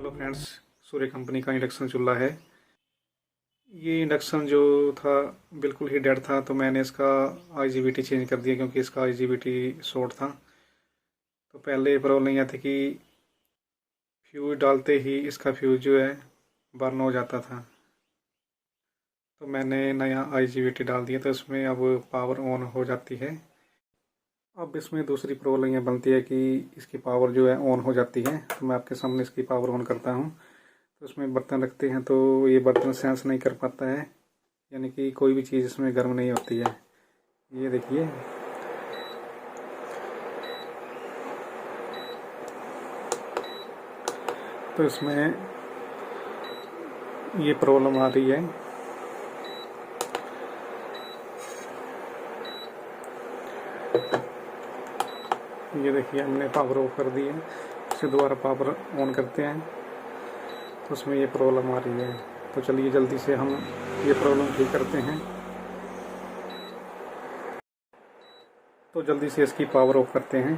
Hello friends, सूर्य company का induction चूल्हा है। ये इंडक्शन जो था बिल्कुल ही डेड था, तो मैंने इसका आईजीबीटी चेंज कर दिया क्योंकि इसका आईजीबीटी शॉर्ट था। तो पहले प्रॉब्लम यह थी कि फ्यूज डालते ही इसका फ्यूज जो है बर्न हो जाता था। तो मैंने नया आईजीबीटी डाल दिया, तो इसमें अब पावर ऑन हो जाती है। अब इसमें दूसरी प्रॉब्लम यह बनती है कि इसकी पावर जो है ऑन हो जाती है। तो मैं आपके सामने इसकी पावर ऑन करता हूँ। तो उसमें बर्तन रखते हैं तो ये बर्तन सेंस नहीं कर पाता है, यानी कि कोई भी चीज़ इसमें गर्म नहीं होती है। ये देखिए, तो इसमें ये प्रॉब्लम आ रही है। ये देखिए, हमने पावर ऑफ कर दी है। इसे दोबारा पावर ऑन करते हैं तो उसमें ये प्रॉब्लम आ रही है। तो चलिए जल्दी से हम ये प्रॉब्लम ठीक करते हैं। तो जल्दी से इसकी पावर ऑफ करते हैं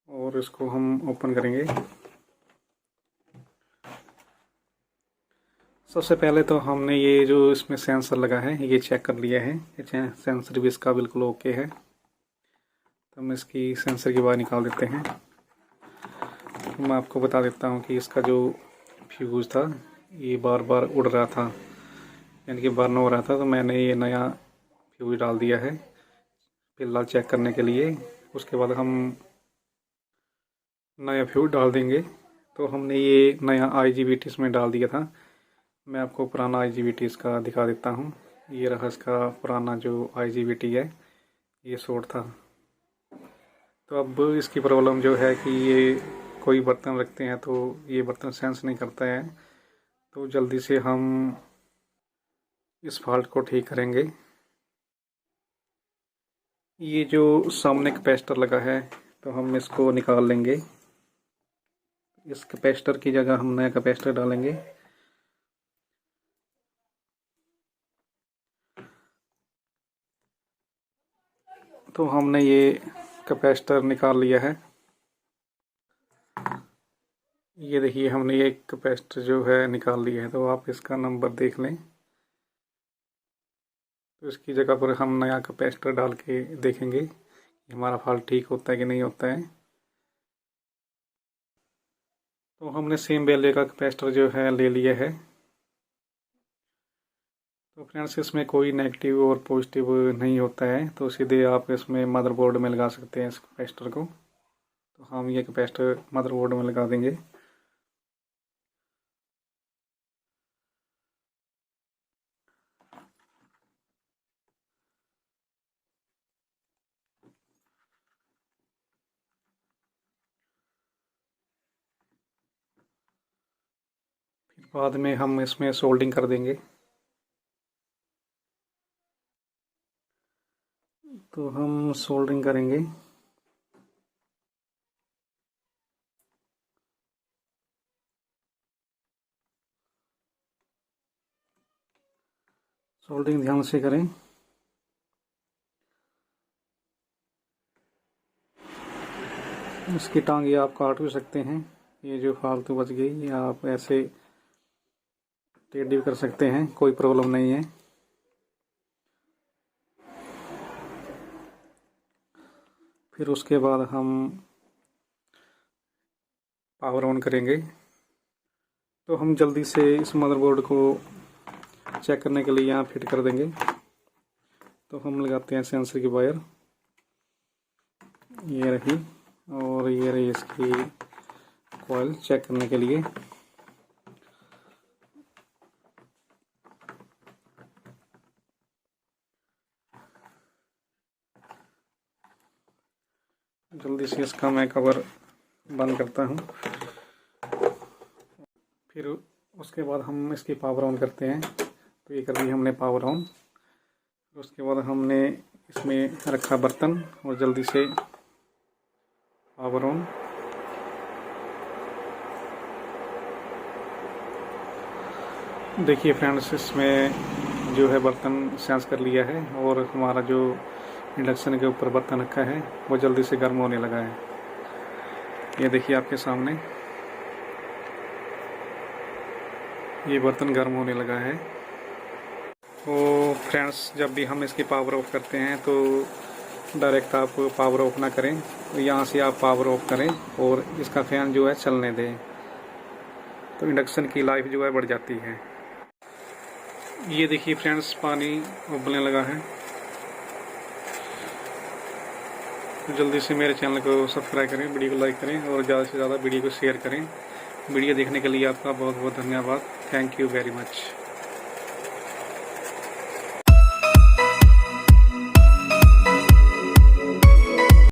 और इसको हम ओपन करेंगे। सबसे पहले तो हमने ये जो इसमें सेंसर लगा है ये चेक कर लिया है। ये सेंसर भी इसका बिल्कुल ओके है। तो हम इसकी सेंसर की बाहर निकाल देते हैं। तो मैं आपको बता देता हूँ कि इसका जो फ्यूज था ये बार बार उड़ रहा था, यानी कि बर्न हो रहा था। तो मैंने ये नया फ्यूज डाल दिया है फिलहाल चेक करने के लिए। उसके बाद हम नया फ्यूज डाल देंगे। तो हमने ये नया आईजीबीटी इसमें डाल दिया था। मैं आपको पुराना आईजीबीटी इसका दिखा देता हूँ। ये रहा इसका पुराना जो आईजीबीटी है, ये शॉर्ट था। तो अब इसकी प्रॉब्लम जो है कि ये कोई बर्तन रखते हैं तो ये बर्तन सेंस नहीं करता है। तो जल्दी से हम इस फॉल्ट को ठीक करेंगे। ये जो सामने कैपेसिटर लगा है तो हम इसको निकाल लेंगे। इस कैपेसिटर की जगह हम नया कैपेसिटर डालेंगे। तो हमने ये कैपेसिटर निकाल लिया है। ये देखिए, हमने ये कैपेसिटर जो है निकाल लिया है। तो आप इसका नंबर देख लें। तो इसकी जगह पर हम नया कैपेसिटर डाल के देखेंगे कि हमारा फॉल्ट ठीक होता है कि नहीं होता है। तो हमने सेम वैल्यू का कैपेसिटर जो है ले लिया है। तो फ्रेंड्स, इसमें कोई नेगेटिव और पॉजिटिव नहीं होता है। तो सीधे आप इसमें मदरबोर्ड में लगा सकते हैं इस कैपेसिटर को। तो हम ये कैपेसिटर मदरबोर्ड में लगा देंगे। फिर बाद में हम इसमें सोल्डिंग कर देंगे। तो हम सोल्डरिंग करेंगे। सोल्डरिंग ध्यान से करें। इसकी टांग ये आप काट भी सकते हैं। ये जो फालतू बच गई ये आप ऐसे टेढ़ी भी कर सकते हैं, कोई प्रॉब्लम नहीं है। फिर उसके बाद हम पावर ऑन करेंगे। तो हम जल्दी से इस मदरबोर्ड को चेक करने के लिए यहाँ फिट कर देंगे। तो हम लगाते हैं सेंसर की वायर। ये रही, और ये रही इसकी कॉइल चेक करने के लिए। जल्दी से इसका मैं कवर बंद करता हूँ। फिर उसके बाद हम इसकी पावर ऑन करते हैं। तो ये कर दी हमने पावर ऑन। उसके बाद हमने इसमें रखा बर्तन और जल्दी से पावर ऑन। देखिए फ्रेंड्स, इसमें जो है बर्तन सेंस कर लिया है और हमारा जो इंडक्शन के ऊपर बर्तन रखा है वो जल्दी से गर्म होने लगा है। ये देखिए आपके सामने ये बर्तन गर्म होने लगा है। तो फ्रेंड्स, जब भी हम इसकी पावर ऑफ करते हैं तो डायरेक्ट आप पावर ऑफ ना करें, तो यहाँ से आप पावर ऑफ करें और इसका फैन जो है चलने दें, तो इंडक्शन की लाइफ जो है बढ़ जाती है। ये देखिए फ्रेंड्स, पानी उबलने लगा है। तो जल्दी से मेरे चैनल को सब्सक्राइब करें, वीडियो को लाइक करें और ज़्यादा से ज़्यादा वीडियो को शेयर करें। वीडियो देखने के लिए आपका बहुत बहुत धन्यवाद। Thank you very much.